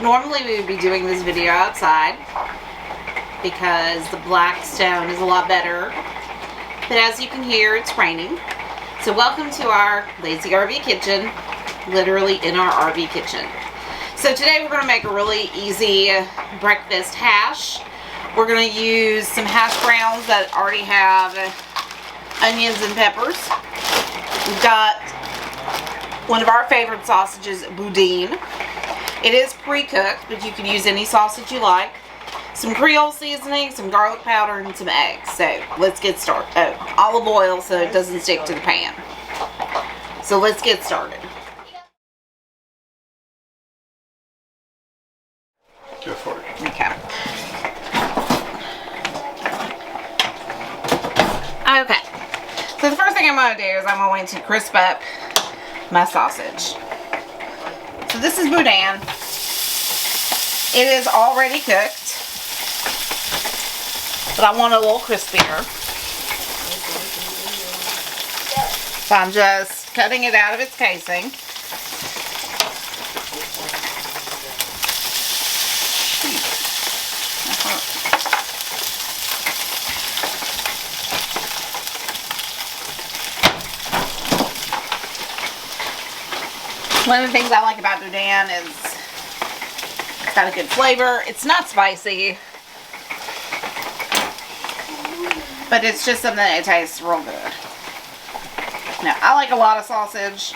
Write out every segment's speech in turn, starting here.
Normally we would be doing this video outside because the black stone is a lot better. But as you can hear, it's raining. So welcome to our lazy RV kitchen, literally in our RV kitchen. So today we're going to make a really easy breakfast hash. We're going to use some hash browns that already have onions and peppers. We've got one of our favorite sausages, boudin. It is pre-cooked, but you can use any sausage you like. Some Creole seasoning, some garlic powder, and some eggs. So let's get started. Oh, olive oil so it doesn't stick to the pan. So let's get started. Go for it. Okay. Okay. So the first thing I'm going to do is I'm going to crisp up my sausage. So this is boudin. It is already cooked, but I want it a little crispier. So I'm just cutting it out of its casing. One of the things I like about boudin is it's got a good flavor. It's not spicy, but it's just something that tastes real good. Now, I like a lot of sausage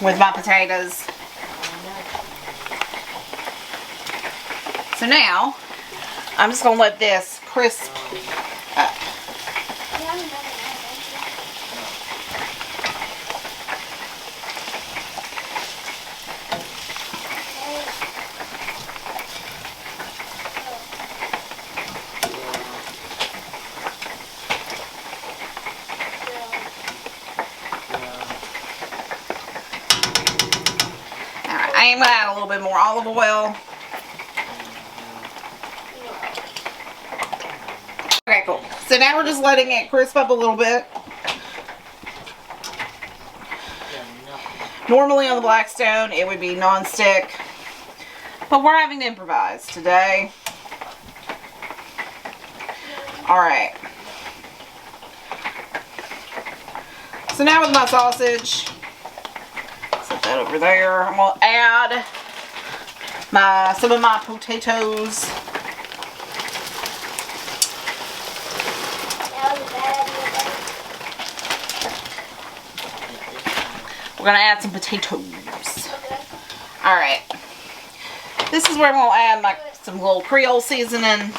with my potatoes. So now, I'm just going to let this crisp up. I am going to add a little bit more olive oil. Okay, cool. So now we're just letting it crisp up a little bit. Normally on the Blackstone it would be non-stick, but we're having to improvise today. Alright. So now with my sausage, set that over there. I'm going to add some of my potatoes. We're going to add some potatoes. Alright. This is where I'm going to add some little Creole seasoning.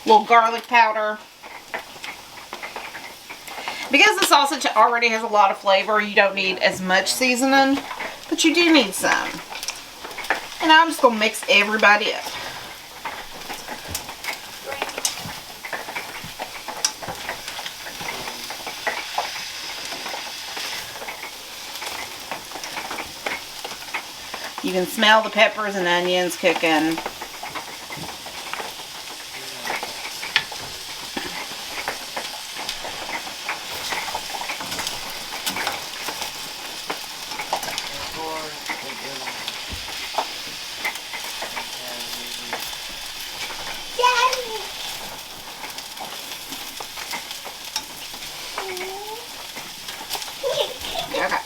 Little garlic powder. Because the sausage already has a lot of flavor, you don't need as much seasoning, but you do need some. And I'm just going to mix everybody up. You can smell the peppers and onions cooking. Okay.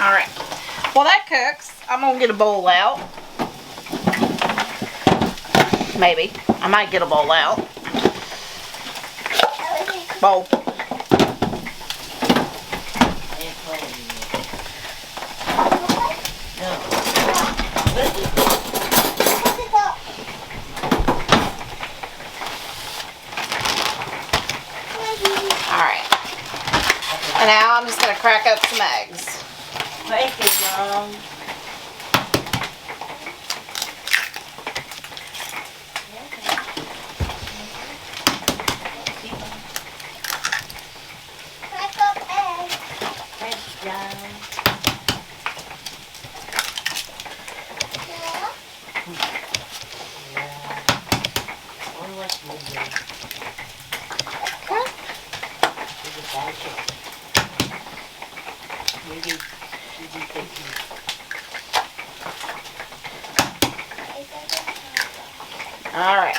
Alright. While that cooks, I'm going to get a bowl out. Maybe. I might get a bowl out. Bowl. Alright. And now I'm just going to crack up some eggs. Make it long. Crack up eggs. That's done. All right.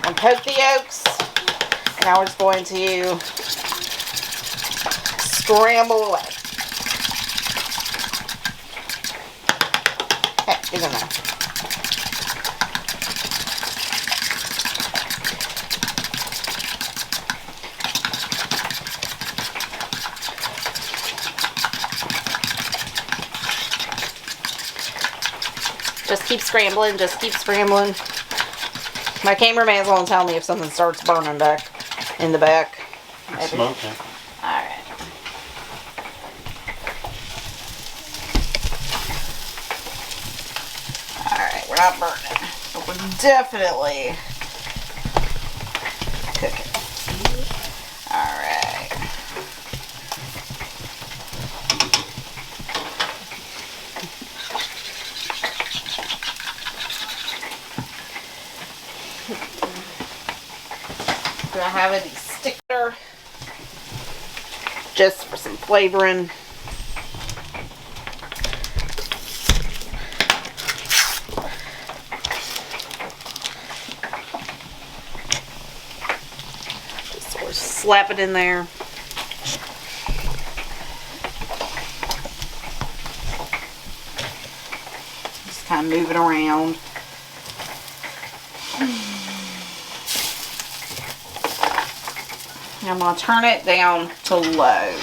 And poke the yolks. Now we're just going to scramble away. Okay, get in there. Just keep scrambling, just keep scrambling. My cameraman's gonna tell me if something starts burning back in the back. It's smoking. Alright. Alright, we're not burning. But we're definitely cooking. Alright. I have any sticker just for some flavoring. Just sort of slap it in there. Just kind of move it around. I'm going to turn it down to low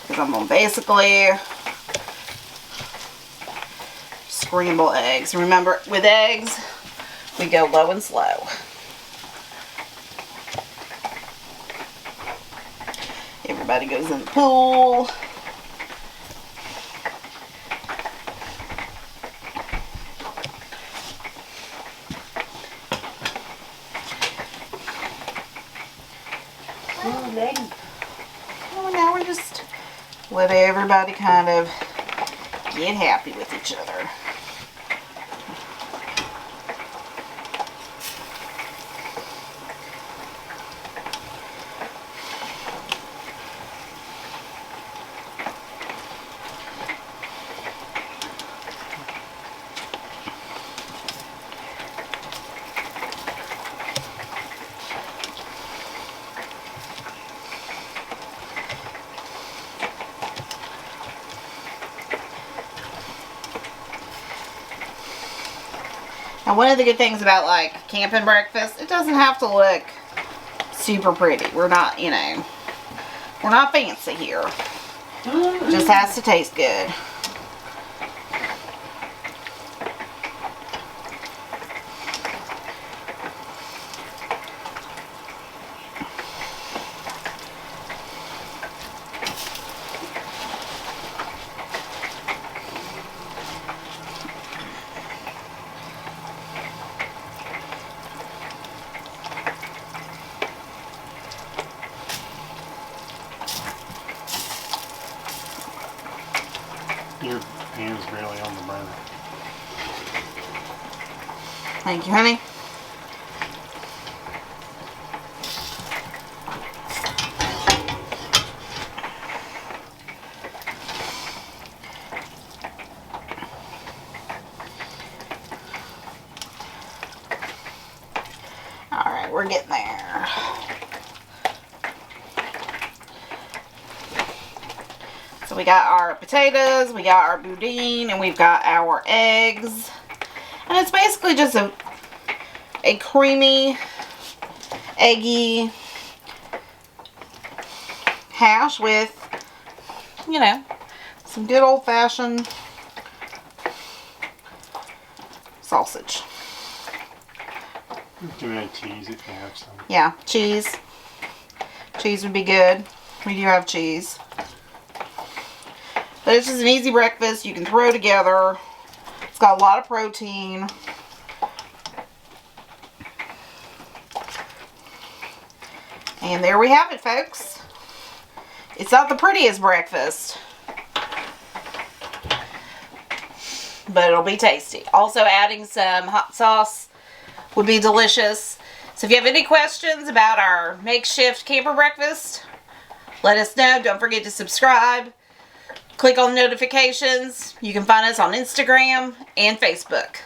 because I'm going to basically scramble eggs. Remember, with eggs, we go low and slow. Everybody goes in the pool. Oh, now we're just let everybody kind of get happy with each other. Now, one of the good things about, like, camping breakfast, it doesn't have to look super pretty. We're not, you know, we're not fancy here. It just has to taste good. Your hand's barely on the burner. Thank you, honey. All right, we're getting there. So we got our potatoes, we got our boudin, and we've got our eggs. And it's basically just a creamy, eggy hash with, you know, some good old-fashioned sausage. You can add cheese if you have some. Yeah, cheese. Cheese would be good. We do have cheese. But it's just an easy breakfast you can throw together. It's got a lot of protein. And there we have it, folks. It's not the prettiest breakfast, but it'll be tasty. Also, adding some hot sauce would be delicious. So if you have any questions about our makeshift camper breakfast, let us know. Don't forget to subscribe. Click on notifications. You can find us on Instagram and Facebook.